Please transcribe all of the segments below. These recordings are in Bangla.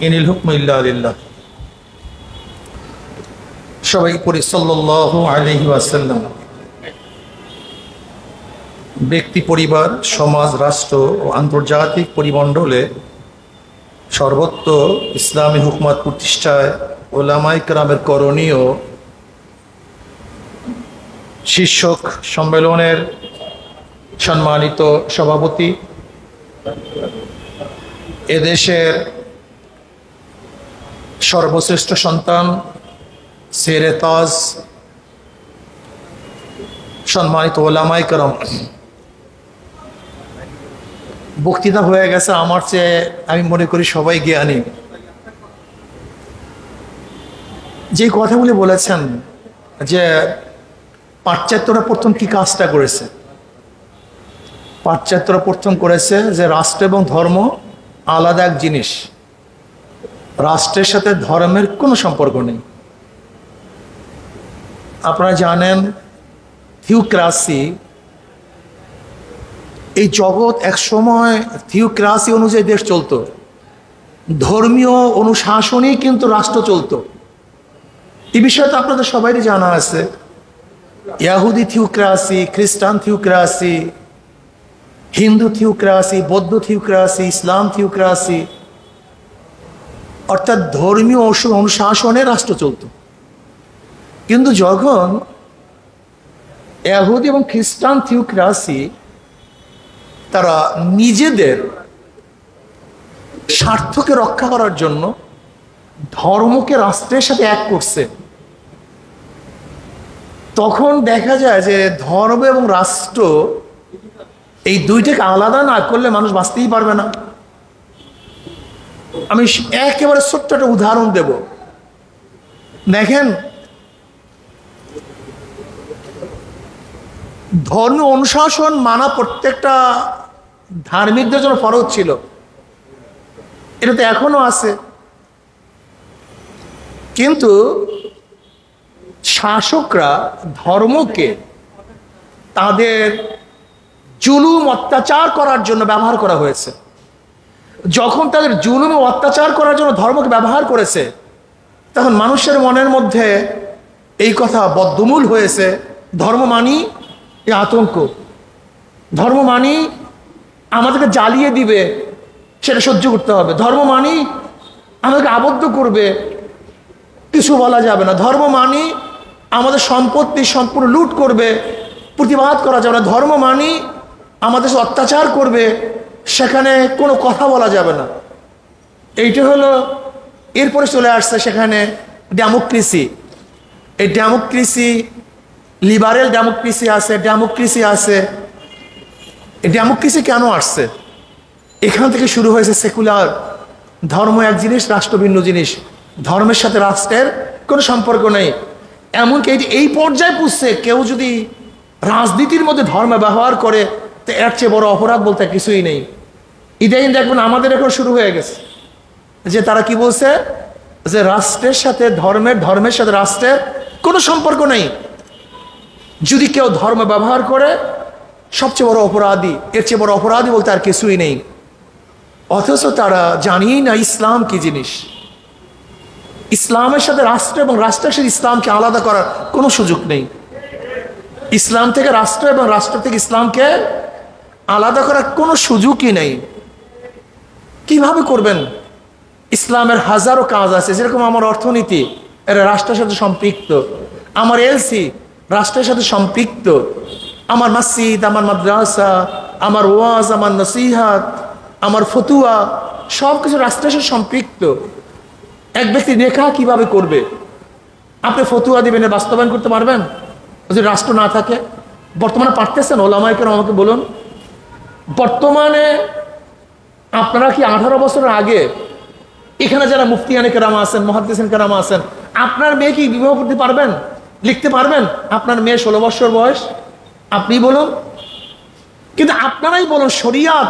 ইনিল হুকমু ইল্লা লিল্লাহ। সবাই পড়ি সাল্লাল্লাহু আলাইহি ওয়াসাল্লাম। ব্যক্তি, পরিবার, সমাজ, রাষ্ট্র ও আন্তর্জাতিক পরিমণ্ডলে সর্বত্র ইসলামী হুকমত প্রতিষ্ঠায় ওলামায়ে কেরামের করণীয় শীর্ষক সম্মেলনের সম্মানিত সভাপতি, এদেশের সর্বশ্রেষ্ঠ সন্তান, সেরে তাজ, সম্মানিত ওলামায়ে কেরাম, বক্তৃতা হয়ে গেছে আমার চেয়ে আমি মনে করি সবাই জ্ঞানী। যে কথাগুলি বলেছেন যে পাশ্চাত্যরা প্রথম কি কাজটা করেছে, পাশ্চাত্যরা প্রথম করেছে যে রাষ্ট্র এবং ধর্ম আলাদা এক জিনিস, রাষ্ট্রের সাথে ধর্মের কোনো সম্পর্ক নেই। আপনারা জানেন থিওক্রাসি, এই জগৎ এক সময় থিওক্রাসি অনুযায়ী দেশ চলতো, ধর্মীয় অনুশাসনই কিন্তু রাষ্ট্র চলতো। এই বিষয়ে তো আপনাদের সবারই জানা আছে, ইয়াহুদি থিওক্রাসি, খ্রিস্টান থিওক্রাসি, হিন্দু থিওক্রাসি, বৌদ্ধ থিওক্রাসি, ইসলাম থিওক্রাসি, অর্থাৎ ধর্মীয় অনুশাসনে রাষ্ট্র চলত। কিন্তু যখন ইয়াহুদি এবং খ্রিস্টান থিওক্রাসি তারা নিজেদের স্বার্থকে রক্ষা করার জন্য ধর্মকে রাষ্ট্রের সাথে এক করছে, তখন দেখা যায় যে ধর্ম এবং রাষ্ট্র এই দুইটাকে আলাদা না করলে মানুষ বাঁচতেই পারবে না। আমি একেবারে ছোট্ট একটা উদাহরণ দেব। দেখেন, ধর্মীয় অনুশাসন মানা প্রত্যেকটা ধার্মিকদের জন্য ফরজ ছিল, এটা তো এখনো আছে। কিন্তু শাসকরা ধর্মকে তাদের জুলুম অত্যাচার করার জন্য ব্যবহার করা হয়েছে। যখন তাদের জুলুম ও অত্যাচার করার জন্য ধর্মকে ব্যবহার করেছে, তখন মানুষের মনের মধ্যে এই কথা বদ্ধমূল হয়েছে, ধর্ম মানি এই আতঙ্ক, ধর্ম মানি আমাদেরকে জ্বালিয়ে দিবে, সেটা সহ্য করতে হবে, ধর্ম মানি আমাদেরকে আবদ্ধ করবে, কিছু বলা যাবে না, ধর্ম মানি আমাদের সম্পত্তি সম্পূর্ণ লুট করবে, প্রতিবাদ করা যাবে না, ধর্ম মানি আমাদের অত্যাচার করবে, সেখানে কোনো কথা বলা যাবে না। এইটা হলো, এরপরে চলে আসছে সেখানে ডেমোক্রেসি। এই ডেমোক্রেসি, লিবারেল ডেমোক্রেসি আছে, ডেমোক্রেসি আছে। এই ডেমোক্রেসি কেন আসছে? এখান থেকে শুরু হয়েছে সেকুলার। ধর্ম এক জিনিস, রাষ্ট্র ভিন্ন জিনিস, ধর্মের সাথে রাষ্ট্রের কোনো সম্পর্ক নেই। এমনকি এই পর্যায়ে পুষছে, কেউ যদি রাজনীতির মধ্যে ধর্ম ব্যবহার করে, তো এর চেয়ে বড় অপরাধ বলতে কিছুই নেই। ইদানিং দেখবেন আমাদের এখন শুরু হয়ে গেছে যে তারা কি বলছে, যে রাষ্ট্রের সাথে ধর্মের সাথে রাষ্ট্রের কোনো সম্পর্ক নেই, যদি কেউ ধর্ম ব্যবহার করে সবচেয়ে বড় অপরাধী, এর চেয়ে বড় অপরাধী বলতে আর কিছুই নেই। অথচ তারা জানিই না ইসলাম কি জিনিস। ইসলামের সাথে রাষ্ট্র এবং রাষ্ট্রের সাথে ইসলামকে আলাদা করার কোনো সুযোগ নেই। ইসলাম থেকে রাষ্ট্র এবং রাষ্ট্র থেকে ইসলামকে আলাদা করার কোনো সুযোগই নেই। কিভাবে করবেন? ইসলামের হাজারো কাজ আছে, যেরকম আমার অর্থনীতি, এরা রাষ্ট্রের সাথে সম্পৃক্ত, আমার এলসি রাষ্ট্রের সাথে সম্পৃক্ত, আমার মসজিদ, আমার মাদ্রাসা, আমার ওয়াজ, আমার নসিহাত, আমার ফতুয়া, সব কিছু রাষ্ট্রের সাথে সম্পৃক্ত। এক ব্যক্তি নেকাহ কিভাবে করবে? আপনি ফতুয়া দিবেন, বাস্তবায়ন করতে পারবেন যদি রাষ্ট্র না থাকে? বর্তমানে পারতেছেন? ওলামায়ে কেরাম আমাকে বলুন। বর্তমানে আপনারা কি 18 বছরের আগে এখানে যারা মুফতিয়ানে কেরাম আছেন, মুহাদ্দিসিন কেরাম আছেন, আপনার মেয়ে কি বিবাহ করতে পারবেন, লিখতে পারবেন? আপনার মেয়ে 16 বছর বয়স, আপনি বলুন। কিন্তু আপনারাই বলুন, শরিয়াত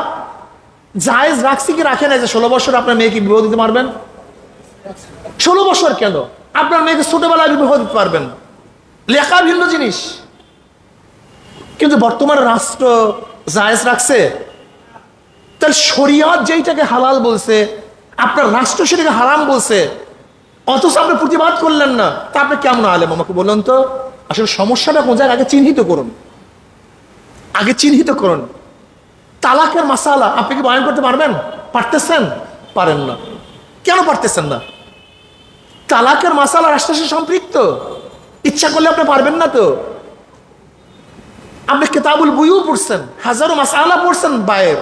জায়েজ রাখছি কি রাখে না যে 16 বছর আপনার মেয়েকে বিবাহ দিতে পারবেন? 16 বছর কেন, আপনার মেয়েকে ছোটবেলায় বিবাহ দিতে পারবেন, লেখা ভিন্ন জিনিস। কিন্তু বর্তমানে রাষ্ট্র জায়েজ রাখছে। তাহলে শরিয়ত যেইটাকে হালাল বলছে, আপনার রাষ্ট্র সেটাকে হারাম বলছে, অথচ আপনি প্রতিবাদ করলেন না, তা আপনি কেমন আলেম আমাকে বলুন তো? আসলে সমস্যাটা কোন জায়গায় আগে চিহ্নিত করুন, আগে চিহ্নিত করুন। তালাকের মাসালা আপনি কি বয়ান করতে পারবেন? পারতেছেন? পারেন না। কেন পারতেছেন না? তালাকের মাসালা রাষ্ট্রের সাথে সম্পৃক্ত, ইচ্ছা করলে আপনি পারবেন না তো। আপনি কিতাবুল বুয়ু পড়ছেন, হাজারো মাসালা পড়ছেন বায়ের,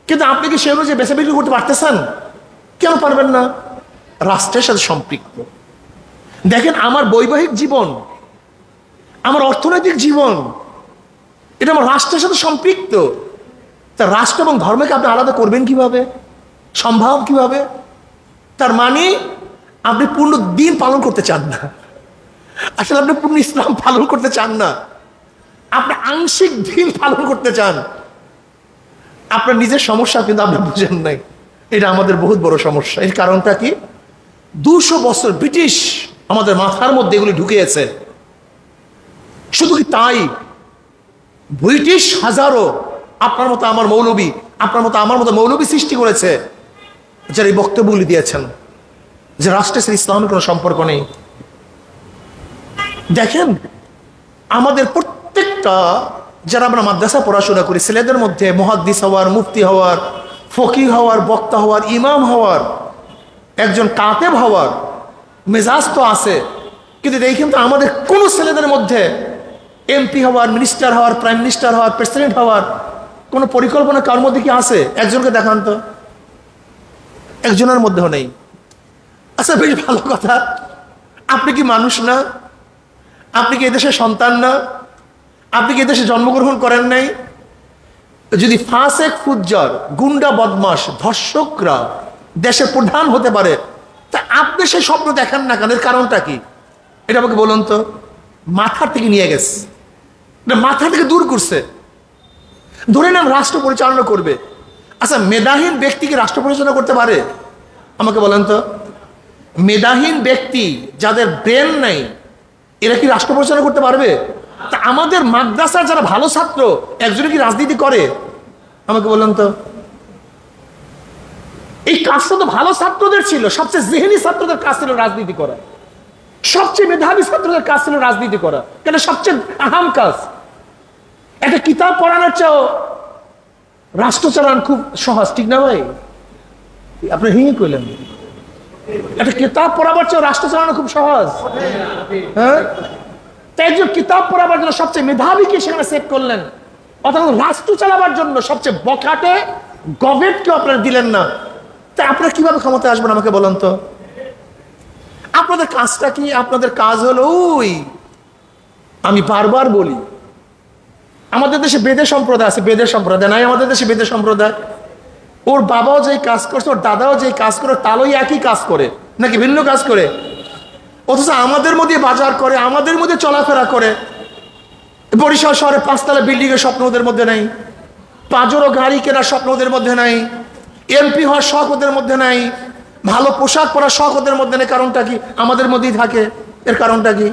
কিন্তু আপনি কি সে অনুযায়ী বেচা বিক্রি করতে পারতেছেন? কেন পারবেন না? রাষ্ট্রের সাথে সম্পৃক্ত। দেখেন, আমার বৈবাহিক জীবন, আমার অর্থনৈতিক জীবন, এটা আমার রাষ্ট্রের সাথে সম্পৃক্ত। তা রাষ্ট্র এবং ধর্মকে আপনি আলাদা করবেন কিভাবে? সম্ভব কিভাবে? তার মানে আপনি পূর্ণ দিন পালন করতে চান না, আসলে আপনি পূর্ণ ইসলাম পালন করতে চান না, আপনি আংশিক দিন পালন করতে চান। আপনার নিজের সমস্যা কিন্তু আপনি বুঝেন নাই, এটা আমাদের বহুত বড় সমস্যা। এর কারণটা কি? 200 বছর ব্রিটিশ আমাদের মাথার মধ্যে এগুলি ঢুকিয়েছে। শুধু কি তাই, ব্রিটিশ হাজারো আপনার মতো আমার মৌলবী, আপনার মতো আমার মতো মৌলবী সৃষ্টি করেছে, যারা এই বক্তব্যগুলি দিয়েছেন যে রাষ্ট্রের সাথে ইসলামের কোনো সম্পর্ক নেই। দেখেন, আমাদের প্রত্যেকটা যারা আমরা মাদ্রাসা পড়াশোনা করি, ছেলেদের মধ্যে মুহাদ্দিস হওয়ার, মুফতি হওয়ার, ফকিহ হওয়ার, বক্তা হওয়ার, ইমাম হওয়ার, একজন কাতেব হওয়ার মেজাজ তো আছে, কিন্তু দেখেন তো আমাদের কোন ছেলেদের মধ্যে এমপি হওয়ার, মিনিস্টার হওয়ার, প্রাইম মিনিস্টার হওয়ার, প্রেসিডেন্ট হওয়ার কোনো পরিকল্পনা কার মধ্যে কি আছে? একজনকে দেখান তো, একজনের মধ্যেও নেই। আচ্ছা, বেশ ভালো কথা, আপনি কি মানুষ না? আপনি কি এদেশের সন্তান না? আপনি কি এদেশে জন্মগ্রহণ করেন নাই? যদি ফাসেক, ফুজ্জার, গুন্ডা, বদমাশ, ধর্ষকরা দেশের প্রধান হতে পারে, তা আপনি সেই স্বপ্ন দেখেন না কেন? এর কারণটা কি? এটা আমাকে বলুন তো। মাথার থেকে নিয়ে গেছে, মাথা থেকে দূর করছে। ধরে নেন রাষ্ট্র পরিচালনা করবে। আচ্ছা, মেধাহীন ব্যক্তি কি রাষ্ট্র পরিচালনা করতে পারে? আমাকে বলেন তো। মেধাহীন ব্যক্তি, যাদের ব্রেন নাই, এরা কি রাষ্ট্র পরিচালনা করতে পারবে? তা আমাদের মাদ্রাসার যারা ভালো ছাত্র, একজনে কি রাজনীতি করে? আমাকে বলেন তো। এই কাজটা তো ভালো ছাত্রদের ছিল, সবচেয়ে জেহেনি ছাত্রদের কাজ ছিল রাজনীতি করা, সবচেয়ে মেধাবী ছাত্রদের কাজ ছিল রাজনীতি করা। কেন? সবচেয়ে আহাম কাজ। একটা কিতাব পড়ানোর চেয়েও রাষ্ট্র চালান খুব সহজ, ঠিক না ভাই? আপনি হিঙে কইলেন, একটা কিতাব পড়াবার চেয়েও রাষ্ট্র চালানো খুব সহজ। হ্যাঁ, তাই একজন কিতাব পড়াবার জন্য সবচেয়ে মেধাবীকে সেখানে সেট করলেন, অর্থাৎ রাষ্ট্র চালাবার জন্য সবচেয়ে বখাটে গভর্নমেন্টকে আপনারা দিলেন না। তাই আপনারা কিভাবে ক্ষমতায় আসবেন আমাকে বলেন তো। আপনাদের কাজটা কি? আপনাদের কাজ হলো ওই, আমি বারবার বলি, আমাদের দেশে বেদে সম্প্রদায় আছে, বেদে সম্প্রদায় নাই আমাদের দেশে বেদে সম্প্রদায়। ওর বাবাও যেই কাজ করছে, ওর দাদাও যেই কাজ করে, তালই একই কাজ করে নাকি ভিন্ন কাজ করে? অথচ আমাদের মধ্যে বাজার করে, আমাদের মধ্যে চলাফেরা করে। বরিশাল শহরে 5 তলা বিল্ডিং এর স্বপ্ন ওদের মধ্যে নাই, পাঁচজোড়ো গাড়ি কেনার স্বপ্ন ওদের মধ্যে নাই, এমপি হওয়ার শখ ওদের মধ্যে নাই, ভালো পোশাক পরার শখ ওদের মধ্যে নেই। কারণটা কি? আমাদের মধ্যেই থাকে। এর কারণটা কি?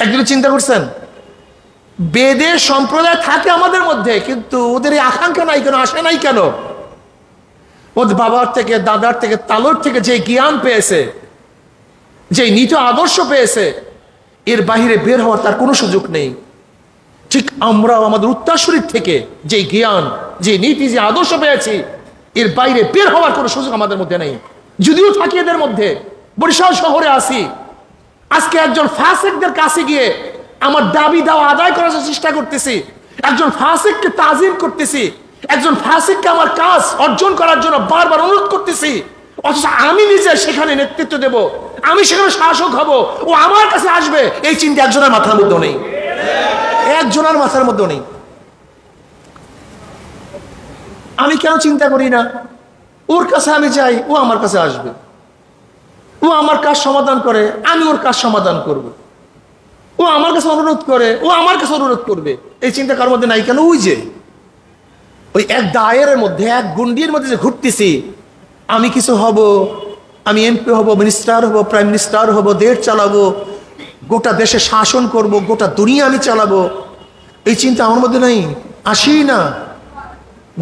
একদিন চিন্তা করছেন? বেদের সম্প্রদায় থাকে আমাদের মধ্যে, কিন্তু ওদের এই আকাঙ্ক্ষা নাই কেন, আসে নাই কেন? ওদের বাবার থেকে, দাদার থেকে, তালুর থেকে যে জ্ঞান পেয়েছে, যে নীতি আদর্শ পেয়েছে, এর বাহিরে বের হওয়ার তার কোনো সুযোগ নেই। ঠিক আমরাও আমাদের উত্তরসূরির থেকে যে জ্ঞান, যে নীতি, যে আদর্শ পেয়েছি, এর বাইরে বের হওয়ার কোনো সুযোগ আমাদের মধ্যে নেই। যদিও থাকি এদের মধ্যে, বরিশাল শহরে আসি, আজকে একজন ফাসিকদের কাছে গিয়ে আমার দাবি দাওয়া আদায় করার চেষ্টা করতেছি, একজন ফাসিককে তাজিম করতেছি, একজন ফাসিককে আমার কাজ অর্জন করার জন্য বারবার অনুরোধ করতেছি, অথচ আমি নিজে সেখানে নেতৃত্ব দেব, আমি সেখানে শাসক হব, ও আমার কাছে আসবে, এই চিন্তা একজনের মাথার মধ্যে নেই, একজনের মাথার মধ্যে নেই। আমি কেন চিন্তা করি না? ওর কাছে আমি যাই, ও আমার কাছে আসবে, ও আমার কাজ সমাধান করে, আমি ওর কাজ সমাধান করব, ও আমার কাছে অনুরোধ করে, ও আমার কাছে অনুরোধ করবে, এই চিন্তা কার মধ্যে নাই কেন? ওই যে ওই এক দায়ের মধ্যে, এক গুন্ডির মধ্যে যে ঘুরতেছি, আমি কিছু হব, আমি এমপি হব, মিনিস্টার হব, প্রাইম মিনিস্টার হব, দেশ চালাবো, গোটা দেশে শাসন করব, গোটা দুনিয়া আমি চালাবো, এই চিন্তা আমার মধ্যে নাই, আসেই না।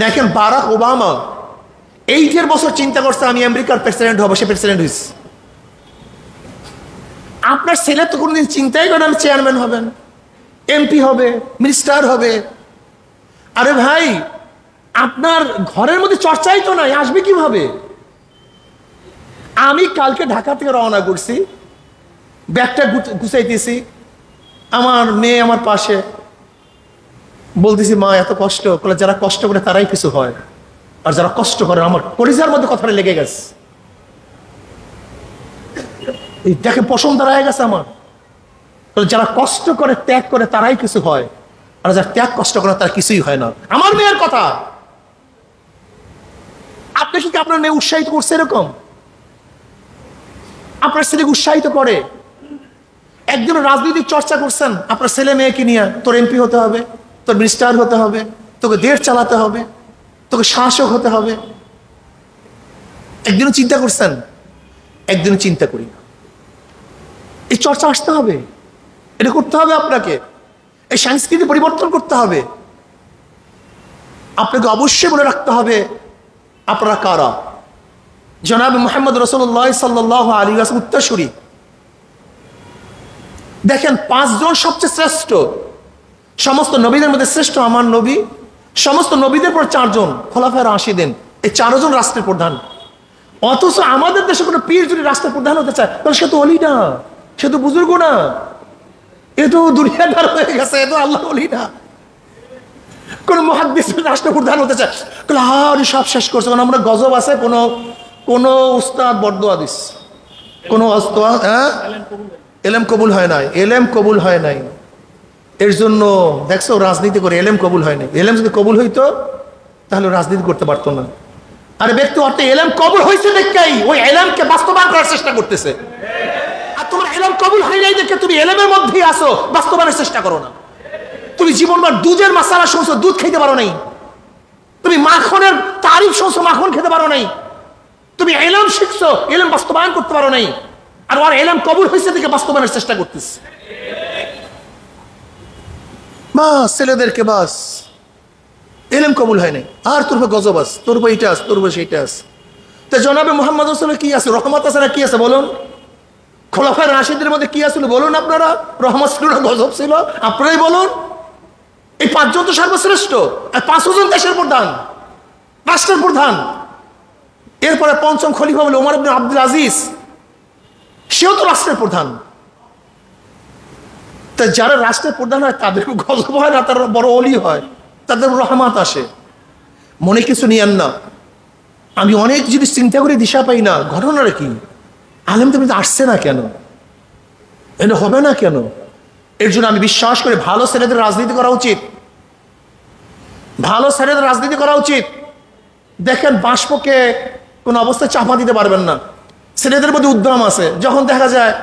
দেখেন বারাক ওবামা 8 বছর চিন্তা করছে আমি আমেরিকার প্রেসিডেন্ট হবো, সে প্রেসিডেন্ট হয়েছে। আপনার ছেলে তো কোনোদিন চিন্তাই করেন আমি চেয়ারম্যান হবেন, এমপি হবে, মিনিস্টার হবে। আরে ভাই, আপনার ঘরের মধ্যে চর্চাই তো নাই, আসবে কিভাবে? আমি কালকে ঢাকা থেকে রওনা করছি, ব্যাগটা গুছাইতেছি, আমার মেয়ে আমার পাশে, বলতেছি মা এত কষ্ট করে, যারা কষ্ট করে তারাই কিছু হয়, আর যারা কষ্ট করে, আমার কলিজার মধ্যে কথাটা লেগে গেছে। এই দেখে পশম দাঁড়ায় গেছে আমার। যারা কষ্ট করে ত্যাগ করে তারাই কিছু হয়, আর যারা ত্যাগ কষ্ট করে তারা কিছুই হয় না। আমার মেয়ের কথা, আপনি কি আপনার মেয়ে উৎসাহিত করছে এরকম? আপনার ছেলেকে উৎসাহিত করে? একজন রাজনৈতিক চর্চা করছেন আপনার ছেলে মেয়েকে নিয়ে, তোর এমপি হতে হবে, তোর মিনিস্টার হতে হবে, তোকে দেশ চালাতে হবে, তোকে শাসক হতে হবে। একদিনও চিন্তা করছেন? একদিনও চিন্তা করি না। এই চর্চা আসতে হবে, এটা করতে হবে আপনাকে, এই সংস্কৃতি পরিবর্তন করতে হবে। আপনাকে অবশ্যই বলে রাখতে হবে আপনারা কারা। জনাব মুহাম্মদ রাসূলুল্লাহ সাল্লাল্লাহু আলাইহি ওয়াসাল্লাম উত্তরসূরি। দেখেন 5 জন সবচেয়ে শ্রেষ্ঠ, সমস্ত নবীদের মধ্যে শ্রেষ্ঠ আমার নবী, সমস্ত নবীদের পর 4 জন খোলাফায়ে রাশিদিন, এই 4 জন রাষ্ট্রের প্রধান। অথচ আমাদের দেশে কোনো পীর যদি রাষ্ট্রের প্রধান হতে চায় তাহলে সে তো ওলি না, সে তো বুজুর্গ না, এ তো দুনিয়াদার হয়ে গেছে, এ তো আল্লাহ ওলি না। কোন মুহাদ্দিস রাষ্ট্র প্রধান হতে চায়, আর সব শেষ করছে। কারণ আমরা গজব আছে, কোন উস্তাদ বরদোয়া দিস, কোন উস্তাদ এলেম কবুল হয় নাই, এলেম কবুল হয় নাই। এর জন্য দেখছো রাজনীতি করে এলেম কবুল হয় নাই। এলেম যদি কবুল হইতো তাহলে রাজনীতি করতে পারতো না। আরে ব্যক্তি অর্থে এলেম কবুল হয়েছে দেখেই ওই এলেমকে বাস্তবায়ন করার চেষ্টা করতেছে। আর তোমার এলেম কবুল হয় নাই দেখে তুমি এলেমের মধ্যেই আসো, বাস্তবায়নের চেষ্টা করো না। তুমি জীবনভর দুধের মাসালা শুনছো, দুধ খেতে পারো নাই। তুমি মাখনের তারিফ শুনছো, মাখন খেতে পারো নাই। তুমি এলেম শিখছো, এলেম বাস্তবায়ন করতে পারো নাই। আর ওর এলেম কবুল হয়েছে দেখে বাস্তবায়নের চেষ্টা করতেছে। বাস ছেলেদেরকে বাস এলেম কবুল হয় নাই, আর তোর গজব আস, তোর এইটা আস, তোর সেইটা আস। তা জনাবে মুহাম্মদ রাসূলের কি আছে? রহমত আছে না কি আছে বলুন? খোলাফায়ে রাশিদের মধ্যে কি আছিল বলুন? আপনারা রহমত ছিল না গজব ছিল? আপনারাই বলুন। এই 5 জন তো সর্বশ্রেষ্ঠ, আর 5 জন দেশের প্রধান, রাষ্ট্রের প্রধান। এরপরে 5ম খলিফা হলো ওমর ইবনে আব্দুল আজিজ, সেও তো রাষ্ট্রের প্রধান। তা যারা রাষ্ট্রের প্রধান হয় তাদের গজব হয় না, তারা বড় ওলি হয়, তাদের রহমত আসে। মনে কিছু নিয়েন না, আমি অনেক জিনিস চিন্তা করে দিশা পাই না। ঘটনাটা কি? আলেম তুমি আসছে না কেন? এটা হবে না কেন? এর জন্য আমি বিশ্বাস করি ভালো ছেলেদের রাজনীতি করা উচিত, ভালো ছেলেদের রাজনীতি করা উচিত। দেখেন বাষ্পকে কোনো অবস্থায় চাপা দিতে পারবেন না। ছেলেদের মধ্যে উদ্যম আছে, যখন দেখা যায়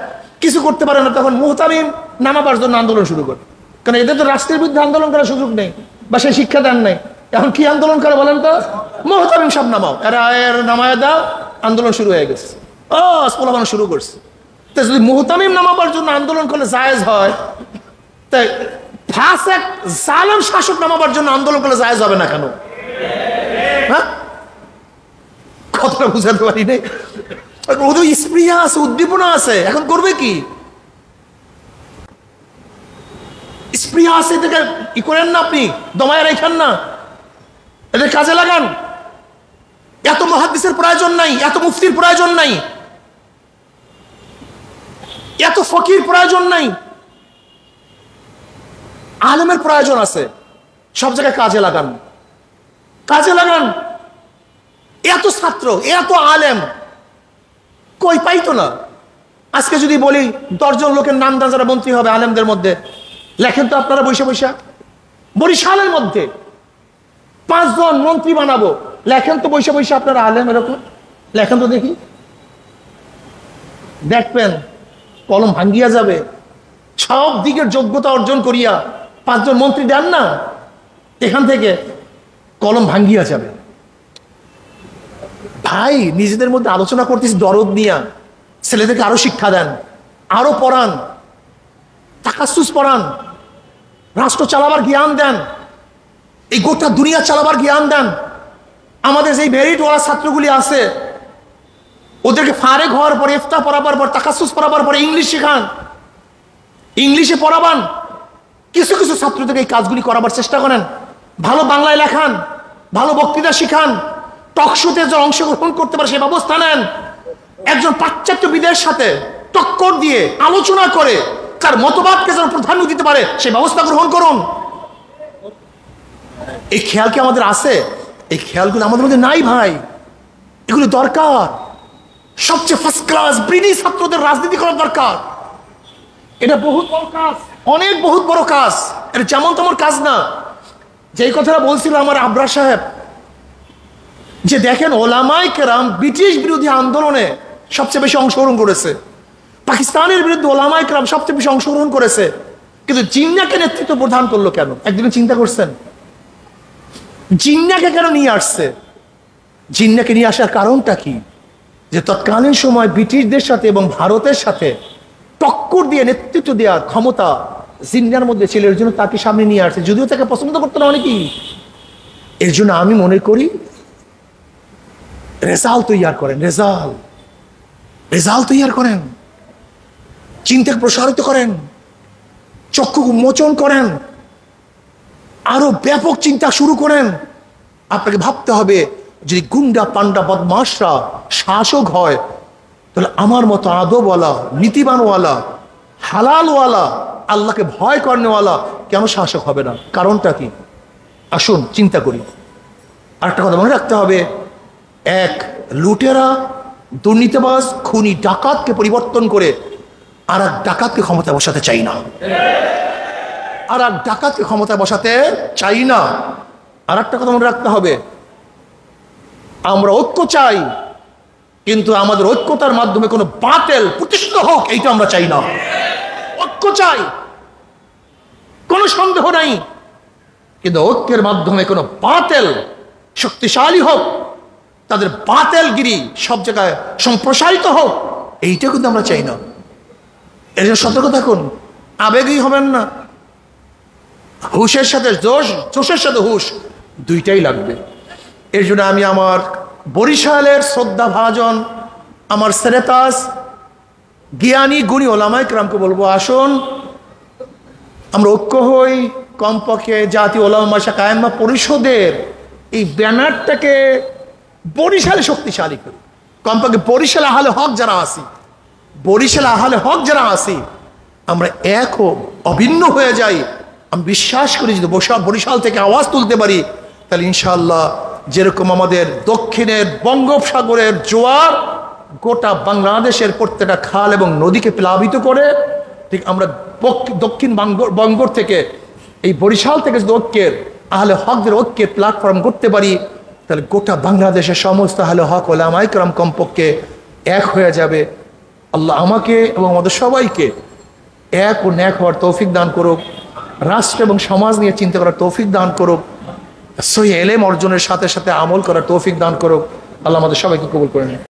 কিছু করতে পারে না তখন মুহতামিম নামাবার জন্য আন্দোলন শুরু করে। কারণ এদের তো রাষ্ট্রের বিরুদ্ধে আন্দোলন করার সুযোগ নেই বা সেই শিক্ষা দেন নাই। এখন কি আন্দোলন করে বলেন তো? মুহতামিম সব নামাও, এরা নামায় দাও, আন্দোলন শুরু হয়ে গেছে। স্পোলাবানো শুরু করছে। তো যদি মুহতামিম নামাবার জন্য আন্দোলন করলে জায়েজ হয়, তাই ফাসেক জালেম শাসক নামাবার জন্য আন্দোলন করলে জায়েজ হবে না কেন? হ্যাঁ, কতটা বুঝাতে পারি নাই। স্প্রিয়া আছে, উদ্দীপনা আছে, এখন করবে কি? স্প্রিয়া আছে, এদেরকে ই করেন না, আপনি দমায় রেখেন না, এদের কাজে লাগান। এত মুহাদ্দিসের প্রয়োজন নাই, এত মুফতির প্রয়োজন নাই, এত ফকির প্রয়োজন নাই, আলেমের প্রয়োজন আছে। সব জায়গায় কাজে লাগান, কাজে লাগান। এত ছাত্র, এত আলেম কই পাইতো না। আজকে যদি বলি 10 জন লোকের নাম দেন যারা মন্ত্রী হবে আলেমদের মধ্যে, লেখেন তো আপনারা বৈশা বৈশা। বরিশালের মধ্যে 5 জন মন্ত্রী বানাবো, লেখেন তো বৈশা বৈশা আপনারা আলেম, এরকম লেখেন তো দেখি। দেখবেন কলম ভাঙ্গিয়া যাবে। সব দিকের যোগ্যতা অর্জন করিয়া 5 জন মন্ত্রী দেন না, এখান থেকে কলম ভাঙ্গিয়া যাবে। ভাই নিজেদের মধ্যে আলোচনা করতেছি দরদ নিয়া, ছেলেদেরকে আরো শিক্ষা দেন, আরো পড়ান, তাকাসুস পড়ান, রাষ্ট্র চালাবার জ্ঞান দেন, এই গোটা দুনিয়া চালাবার জ্ঞান দেন। আমাদের যেই মেরিটওয়ালা ছাত্রগুলি আছে ওদেরকে ফারেক হওয়ার পরে, ইফতা পড়াবার পর, তাকাসুস পড়াবার পরে ইংলিশ শেখান, ইংলিশে পড়াবান। কিছু কিছু ছাত্রদেরকে এই কাজগুলি করাবার চেষ্টা করেন। ভালো বাংলায় লেখান, ভালো বক্তৃতা শিখান, টকশোতে যে অংশগ্রহণ করতে পারে সে ব্যবস্থা নেন। একজন পাশ্চাত্যবিদের সাথে টক্কর দিয়ে আলোচনা করে তার মতবাদকে যেন প্রাধান্য দিতে পারে সে ব্যবস্থা গ্রহণ করুন। এই খেয়াল কি আমাদের আছে? এই খেয়ালগুলো আমাদের মধ্যে নাই ভাই, এগুলো দরকার। সবচেয়ে ফার্স্ট ক্লাস ব্রিনি ছাত্রদের রাজনীতি করার দরকার। এটা বহুত বড় কাজ, অনেক বহুত বড় কাজ। এটা যেমন তেমন কাজ না। যেই কথাটা বলছিল আমার আবরার সাহেব, যে দেখেন ওলামায়ে কেরাম ব্রিটিশ বিরোধী আন্দোলনে সবচেয়ে বেশি অংশগ্রহণ করেছে, পাকিস্তানের বিরুদ্ধে ওলামায়ে কেরাম সবচেয়ে বেশি অংশগ্রহণ করেছে, কিন্তু জিন্নাকে নেতৃত্ব প্রদান করলো কেন? একদিন চিন্তা করছেন জিন্নাকে কেন নিয়ে আসছে? জিন্নাকে নিয়ে আসার কারণটা কি? যে তৎকালীন সময় ব্রিটিশদের সাথে এবং ভারতের সাথে টক্কর দিয়ে নেতৃত্ব দেওয়ার ক্ষমতা জিন্নার মধ্যে ছিল, এর জন্য তাকে সামনে নিয়ে আসছে, যদিও তাকে পছন্দ করতো না অনেকেই। এর জন্য আমি মনে করি রেজাল তৈয়ার করেন, রেজাল তৈয়ার করেন, চিন্তাকে প্রসারিত করেন, চক্ষু উন্মোচন করেন, আরো ব্যাপক চিন্তা শুরু করেন। আপনাকে ভাবতে হবে যদি গুন্ডা পান্ডা বদমাশরা শাসক হয়, তাহলে আমার মতো আদবওয়ালা, নীতিবানওয়ালা, হালালওয়ালা, আল্লাহকে ভয় করেনওয়ালা কেন শাসক হবে না? কারণটা কি? আসুন চিন্তা করি। আরেকটা কথা মনে রাখতে হবে, এক লুটেরা, দুর্নীতিবাজ, খুনি, ডাকাতকে পরিবর্তন করে আর এক ডাকাতকে ক্ষমতায় বসাতে চাই না, আর এক ডাকাতকে ক্ষমতায় বসাতে চাই না। আর একটা কথা মনে রাখতে হবে, আমরা ঐক্য চাই, কিন্তু আমাদের ঐক্যতার মাধ্যমে কোনো বাতিল প্রতিষ্ঠিত হোক এইটা আমরা চাই না। ঐক্য চাই, কোনো সন্দেহ নাই, কিন্তু ঐক্যের মাধ্যমে কোনো বাতিল শক্তিশালী হোক, তাদের বাতিলগিরি সব জায়গায় সম্প্রসারিত হোক, এইটা কিন্তু আমরা চাই না। এর জন্য সতর্ক থাকুন, আবেগী হবেন না। হুশের সাথে জোশ, জোশের সাথে হুশ দুইটাই লাগবে। এর জন্য আমি আমার বরিশালের শ্রদ্ধা ভাজন, আমার সেরেতাস জ্ঞানী গুণী ওলামায়ে কেরামকে বলবো, আসুন আমরা ঐক্য হই, কমপক্ষে জাতীয় ওলামা মাশায়েখ আইম্মা পরিষদের এই ব্যানারটাকে বরিশালে শক্তিশালী করি। কমপক্ষে বরিশালে আহলে হক যারা আছি, বরিশালে আহলে হক যারা আছি, আমরা এক অভিন্ন হয়ে যাই। আমি বিশ্বাস করি যদি বরিশাল থেকে আওয়াজ তুলতে পারি, তাহলে ইনশাআল্লাহ যেরকম আমাদের দক্ষিণের বঙ্গোপসাগরের জোয়ার গোটা বাংলাদেশের প্রত্যেকটা খাল এবং নদীকে প্লাবিত করে, ঠিক আমরা দক্ষিণ বঙ্গোর থেকে এই বরিশাল থেকে যদি ঐক্যের আহলে হকদের ঐক্যের প্ল্যাটফর্ম করতে পারি, তাহলে গোটা বাংলাদেশের সমস্ত আহলে হক ওলামায়ে কেরাম কমপক্ষে এক হয়ে যাবে। আল্লাহ আমাকে এবং আমাদের সবাইকে এক ও ন্যাক হওয়ার তৌফিক দান করুক, রাষ্ট্র এবং সমাজ নিয়ে চিন্তা করার তৌফিক দান করুক, সহি এলেম অর্জনের সাথে সাথে আমল করার তৌফিক দান করুক। আল্লাহ আমাদের সবাইকে কবুল করে নিন।